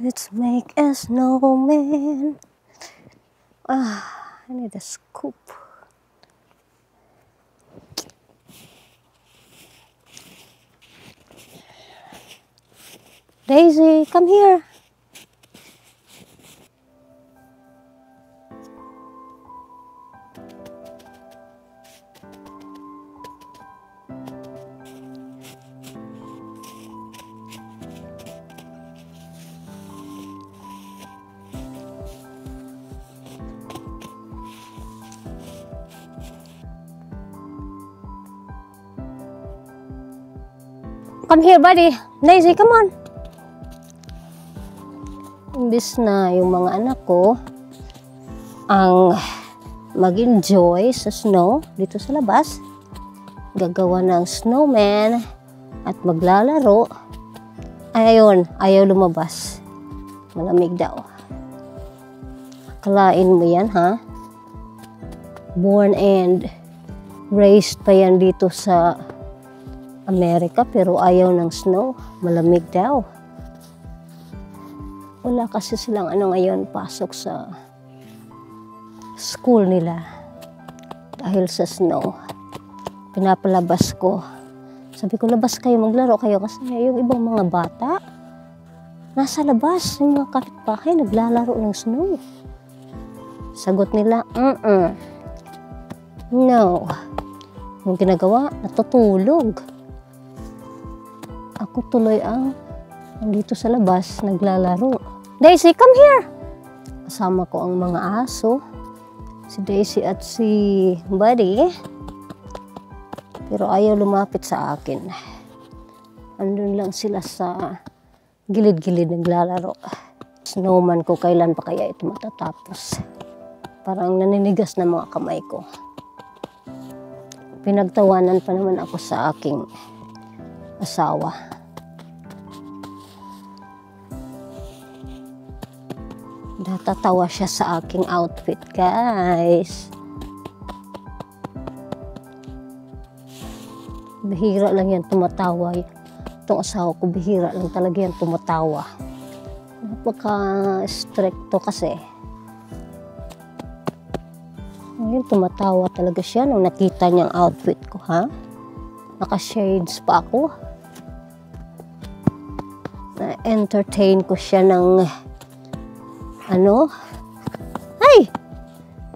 Let's make a snowman. I need a scoop. Daisy, come here. Come here, buddy. Daisy, come on. Imbis na yung mga anak ko ang mag-enjoy sa snow dito sa labas, gagawa ng snowman at maglalaro, ay ayun, ayaw lumabas. Malamig daw. Akalain mo yan, ha? Born and raised pa yan dito sa Amerika, pero ayaw ng snow. Malamig daw. Wala kasi silang ngayon pasok sa school nila dahil sa snow. Pinapalabas ko. Sabi ko, labas kayo, maglaro kayo kasi yung ibang mga bata nasa labas, yung mga kapitbahay naglalaro ng snow. Sagot nila, no. Yung ginagawa, natutulog. Ako tuloy ang nandito sa labas, naglalaro. Daisy, come here! Kasama ko ang mga aso, si Daisy at si Buddy. Pero ayaw lumapit sa akin. Andun lang sila sa gilid-gilid naglalaro. Snowman ko, kailan pa kaya ito matatapos? Parang naninigas na mga kamay ko. Pinagtawanan pa naman ako sa aking asawa. Natatawa siya sa aking outfit, guys. Bihira lang yan tumatawa. Itong asawa ko, bihira lang talaga yan tumatawa. Napaka-stricto kasi. Ngayon, tumatawa talaga siya nung nakita niyang outfit ko, ha? Naka-shades pa ako. Na-entertain ko siya ng Hey!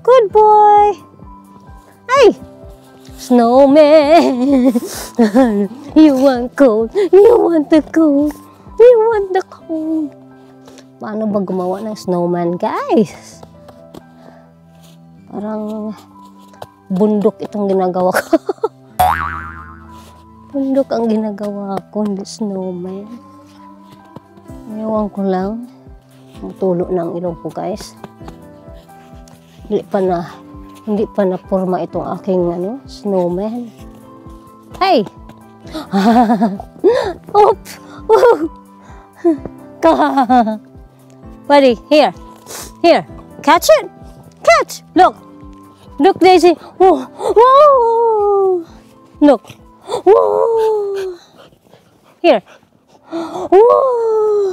Good boy! Hey! Snowman! You want cold? You want the cold? You want the cold? Paano ba gumawa ng snowman, guys? Parang bundok itong ginagawa ko. Bundok ang ginagawa ko, hindi snowman. Ewan ko lang. Tulo ng ilong ko, guys. Hindi pa na forma itong aking snowman. Hey! Oop! Buddy, here. Here. Catch it. Catch. Look. Look, Daisy. Whoa. Whoa. Look. Whoa. Here. Whoa.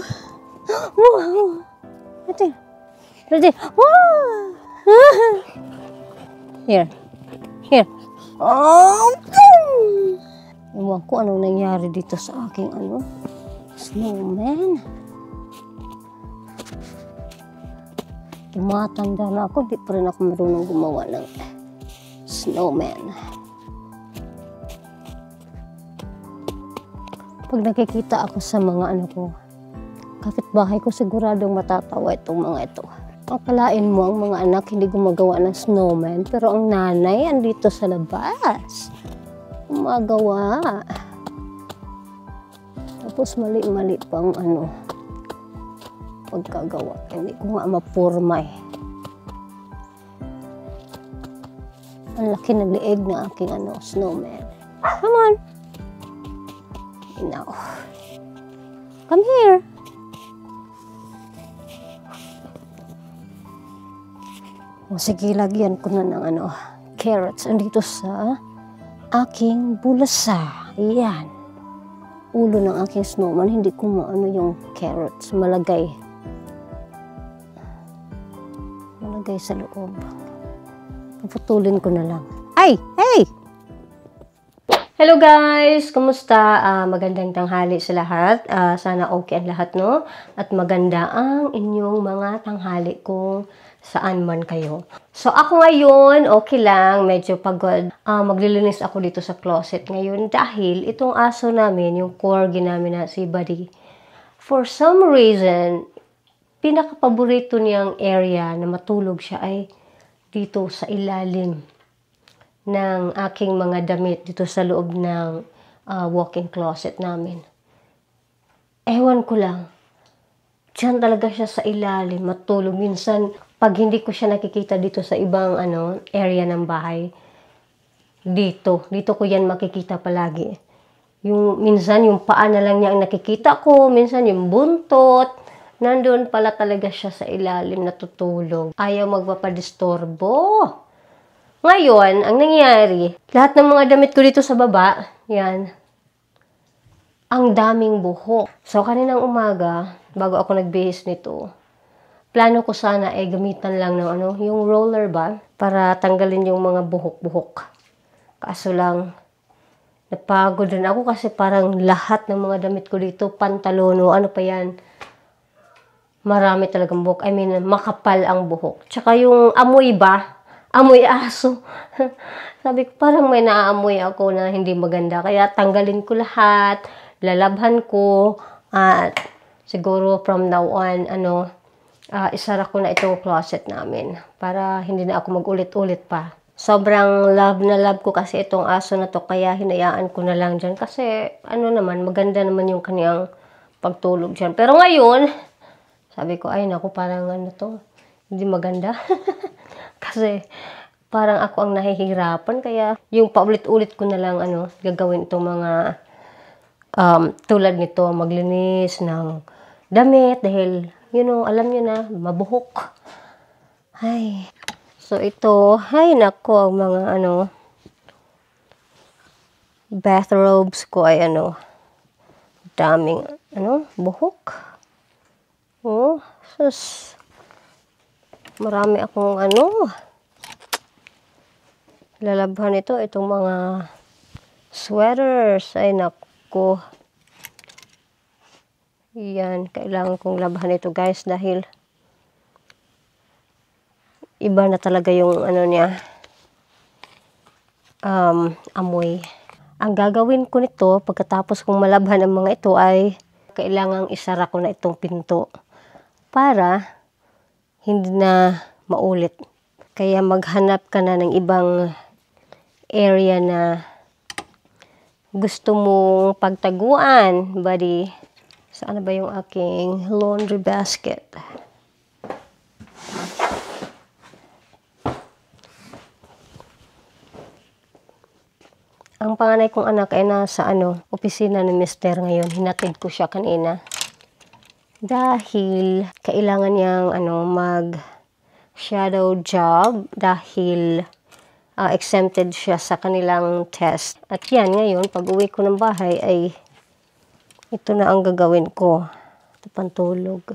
Whoa. Ready. Whoa. Here. Here. Oh. Ewan ko anong nangyari dito sa aking snowman. Tumatanda na ako, di pa rin ako marunong gumawa ng snowman. Pag nakikita ako sa mga kapitbahay ko, siguradong matatawa itong mga ito. Akalain mo ang mga anak hindi gumagawa ng snowman, pero ang nanay andito sa labas. Gumagawa. Tapos mali-mali pang pagkagawa. Hindi ko nga mapurma eh. Ang laki ng lieg na aking snowman. Come on. Now. Come here. O sige, lagyan ko na ng carrots andito sa aking bulasa. Ayan. Ulo ng aking snowman, hindi ko maano yung carrots malagay lagay sa loob. Puputulin ko na lang. Ay! Hey! Hello guys! Kumusta? Magandang tanghali sa lahat. Sana okay ang lahat, no? At maganda ang inyong mga tanghali kung saan man kayo. So ako ngayon, okay lang, medyo pagod. Maglilinis ako dito sa closet ngayon dahil itong aso namin, yung corgi namin na si Buddy, for some reason, pinaka-paborito niyang area na matulog siya ay dito sa ilalim ng aking mga damit dito sa loob ng walk-in closet namin. Ewan ko lang. Diyan talaga siya sa ilalim, matulog. Minsan, pag hindi ko siya nakikita dito sa ibang area ng bahay, dito ko yan makikita palagi. Minsan, yung paa na lang niya ang nakikita ko, minsan yung buntot, nandun pala talaga siya sa ilalim natutulog. Ayaw magpapadistorbo. Ngayon, ang nangyari, lahat ng mga damit ko dito sa baba, yan, ang daming buhok. So, kaninang umaga, bago ako nagbihis nito, plano ko sana ay gamitan lang ng yung roller ba, para tanggalin yung mga buhok-buhok. Kaso lang, napagod din ako kasi parang lahat ng mga damit ko dito, pantalon o ano pa yan, marami talagang buhok. I mean, makapal ang buhok. Tsaka yung amoy ba, amoy aso. Sabi ko, parang may naaamoy ako na hindi maganda. Kaya tanggalin ko lahat, lalabhan ko, at siguro from now on, isara ko na itong closet namin para hindi na ako magulit-ulit pa. Sobrang love na love ko kasi itong aso na to, kaya hinayaan ko na lang dyan. Kasi, maganda naman yung kaniyang pagtulog dyan. Pero ngayon, sabi ko, ay naku, parang hindi maganda. Kasi parang ako ang nahihirapan, kaya yung paulit-ulit ko na lang gagawin itong mga tulad nito, maglinis ng damit dahil alam niyo na, mabuhok. Ay. So ito, ay nako, ang mga bathrobes ko ay daming buhok. Oh, sus. Marami akong lalabhan ito. Itong mga sweaters. Ay, naku. Yan. Kailangan kong labhan ito, guys. Dahil iba na talaga yung niya. Amoy. Ang gagawin ko nito, pagkatapos kong malabhan ang mga ito, ay kailangang isara ko na itong pinto. Para hindi na maulit. Kaya maghanap ka na ng ibang area na gusto mong pagtaguan, buddy. Saan ba yung aking laundry basket? Ang panganay kong anak ay nasa opisina ni Mister ngayon. Hinatid ko siya kanina. Dahil kailangan niyang mag shadow job dahil exempted siya sa kanilang test. At yan, ngayon, pag uwi ko ng bahay ay ito na ang gagawin ko. Ito pantulog.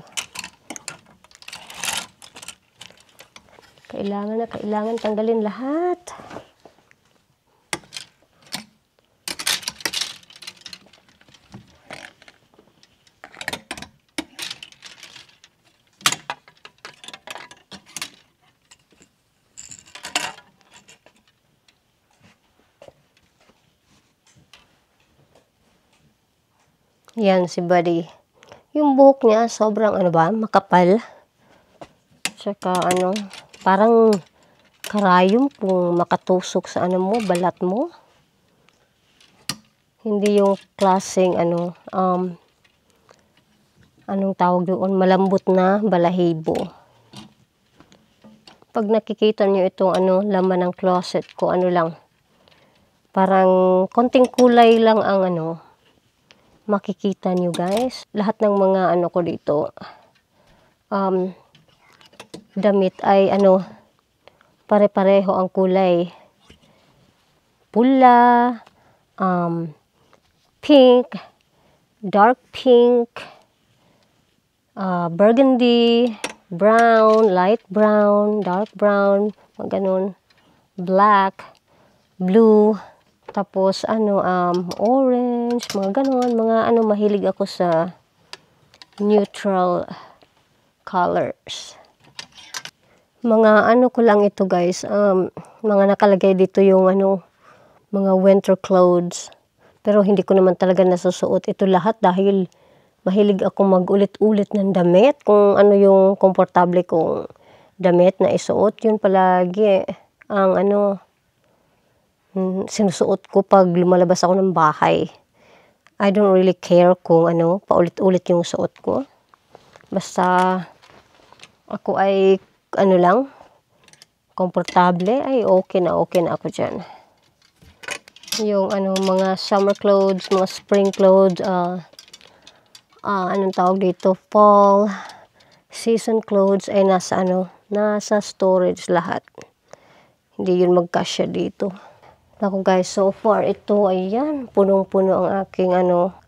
Kailangan tanggalin lahat. Yan si Buddy. Yung buhok niya sobrang makapal. Tsaka parang karayom kung makatusok sa balat mo. Hindi yung klaseng anong tawag doon, malambot na balahibo. Pag nakikita niyo itong laman ng closet ko, lang, parang konting kulay lang ang makikita nyo, guys. Lahat ng mga ko dito, damit ay pare-pareho ang kulay. Pula, pink, dark pink, burgundy, brown, light brown, dark brown, mga ganun, black, blue, tapos orange, mga ganun, mga mahilig ako sa neutral colors. Mga ko lang ito guys, mga nakalagay dito yung mga winter clothes. Pero hindi ko naman talaga nasusuot ito lahat dahil mahilig ako magulit-ulit ng damit. Kung ano yung komportable kong damit na isuot, yun palagi ang sinusuot ko pag lumalabas ako ng bahay. I don't really care kung paulit-ulit yung suot ko. Basta ako ay lang, komportable, ay okay na ako dyan. Yung mga summer clothes, mga spring clothes, anong tawag dito, fall season clothes ay nasa storage lahat. Hindi yun magkasya dito. Ako guys, so far ito, ayan, punong-puno ang aking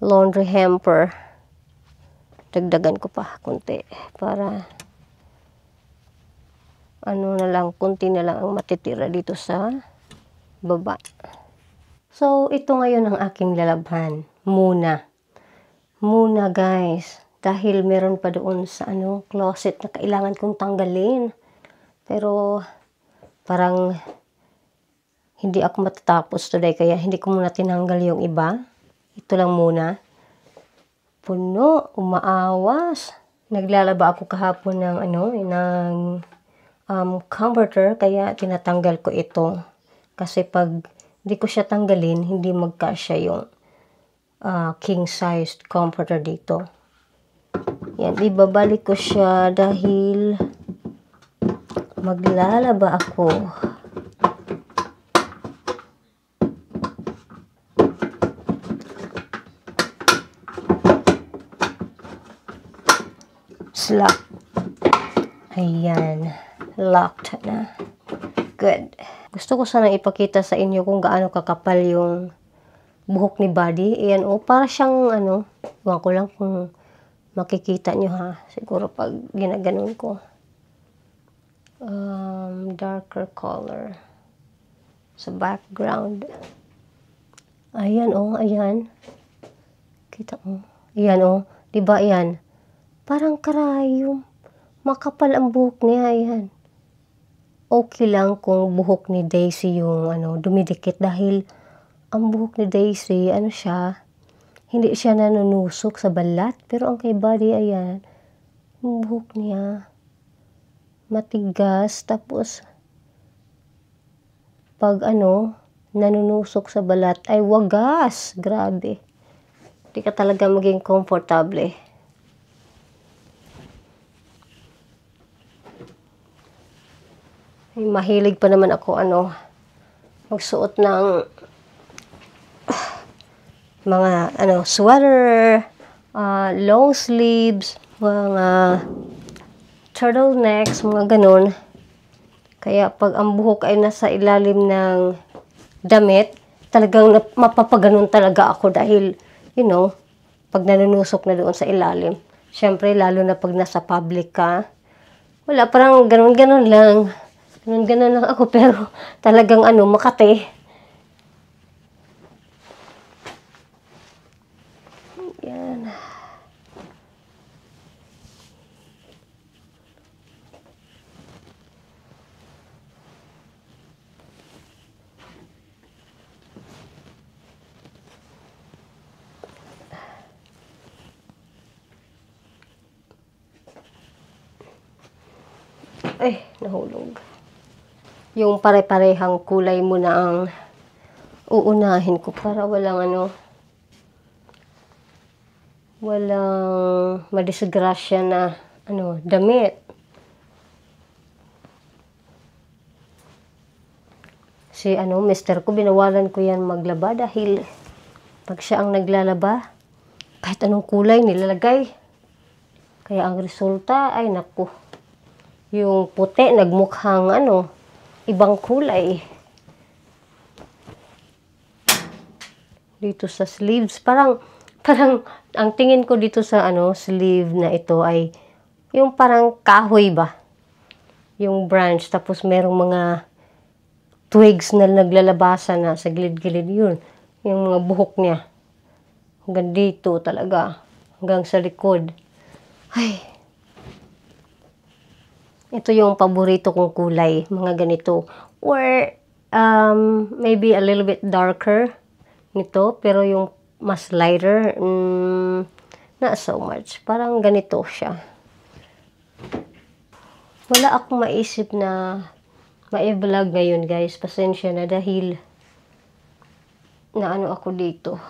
laundry hamper. Dagdagan ko pa konti para konti na lang ang matitira dito sa baba. So, ito ngayon ang aking lalabhan. Muna guys. Dahil meron pa doon sa closet na kailangan kong tanggalin. Pero, parang hindi ako matatapos today. Kaya hindi ko muna tinanggal yung iba. Ito lang muna. Puno, umaawas. Naglalaba ako kahapon ng comforter. Kaya tinatanggal ko ito. Kasi pag hindi ko siya tanggalin, hindi magkasya yung king sized comforter dito. Yan, ibabalik ko siya dahil maglalaba ako. Lock. Ayan, locked na. Good. Gusto ko sana ipakita sa inyo kung gaano kakapal yung buhok ni Buddy. Ayan, para siyang iwan ko lang kung makikita nyo ha. Siguro pag ginaganon ko. Darker color. Sa background. Ayan ayan. Kita mo. Ayan diba ayan? Parang karayom. Makapal ang buhok niya, ayan. Okay lang kung buhok ni Daisy yung dumidikit dahil ang buhok ni Daisy, hindi siya nanunusok sa balat. Pero ang kay Buddy, ayan, yung buhok niya, matigas. Tapos, pag nanunusok sa balat, ay wagas. Grabe. Hindi ka talaga maging komportable. Mahilig pa naman ako magsuot ng mga sweater, long sleeves, mga turtlenecks, mga ganun. Kaya pag ang buhok ay nasa ilalim ng damit, talagang mapapaganon talaga ako dahil pag nanunusok na doon sa ilalim. Syempre lalo na pag nasa public ka. Wala, parang ganun-ganun lang. Ganun lang ako, pero talagang makate. Yan. Ay, nahulog. Yung pare-parehang kulay mo na ang uunahin ko para walang walang madisgrasya na damit. Si mister ko, binawalan ko yan maglaba dahil pag siya ang naglalaba, kahit anong kulay nilalagay. Kaya ang resulta ay naku, yung puti nagmukhang ibang kulay. Dito sa sleeves, parang ang tingin ko dito sa sleeve na ito ay yung parang kahoy ba? Yung branch, tapos merong mga twigs na naglalabasan na sa gilid-gilid yun. Yung mga buhok niya. Hanggang dito talaga. Hanggang sa likod. Ay. Ito yung paborito kong kulay. Mga ganito. Or, maybe a little bit darker nito. Pero yung mas lighter, not so much. Parang ganito siya. Wala akong maisip na ma-vlog ngayon, guys. Pasensya na dahil na ano ako dito.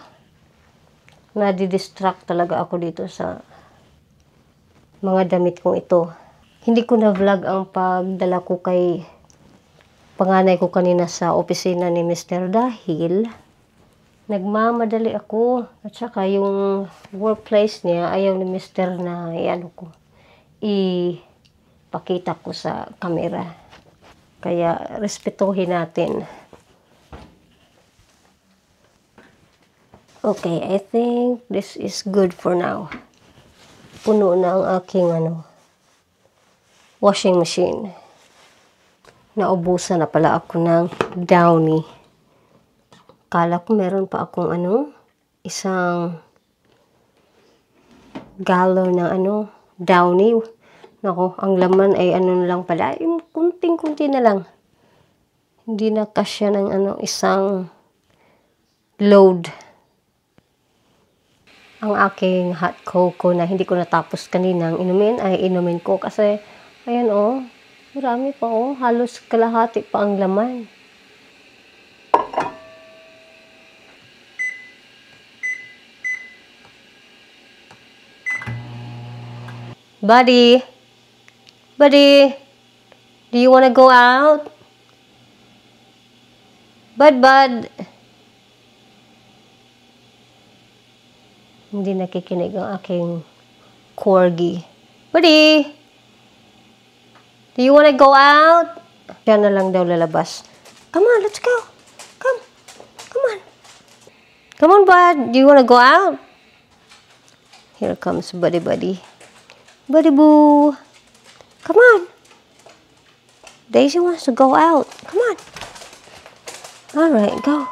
Nadidistract talaga ako dito sa mga damit kong ito. Hindi ko na vlog ang pagdala ko kay panganay ko kanina sa opisina ni Mr. dahil nagmamadali ako. At saka yung workplace niya, ayaw ni Mr. na pakita ko sa camera. Kaya respetuhin natin. Okay, I think this is good for now. Puno na ang aking washing machine. Naubusan na pala ako ng Downy. Kala ko meron pa akong isang galon ng Downy. Nako, ang laman ay lang pala. Yung kunting-kunti na lang. Hindi na kasya ng isang load. Ang aking hot cocoa na hindi ko natapos kaninang inumin ay inumin ko kasi ayan marami pa halos kalahati pa ang laman. Buddy, do you wanna go out? Bud. Hindi nakikinig ang aking corgi. Buddy, do you wanna go out? Siya na lang daw lalabas. Come on, let's go. Come on. Come on, bud. Do you wanna go out? Here comes Buddy. Buddy boo. Come on. Daisy wants to go out. Come on. All right, go.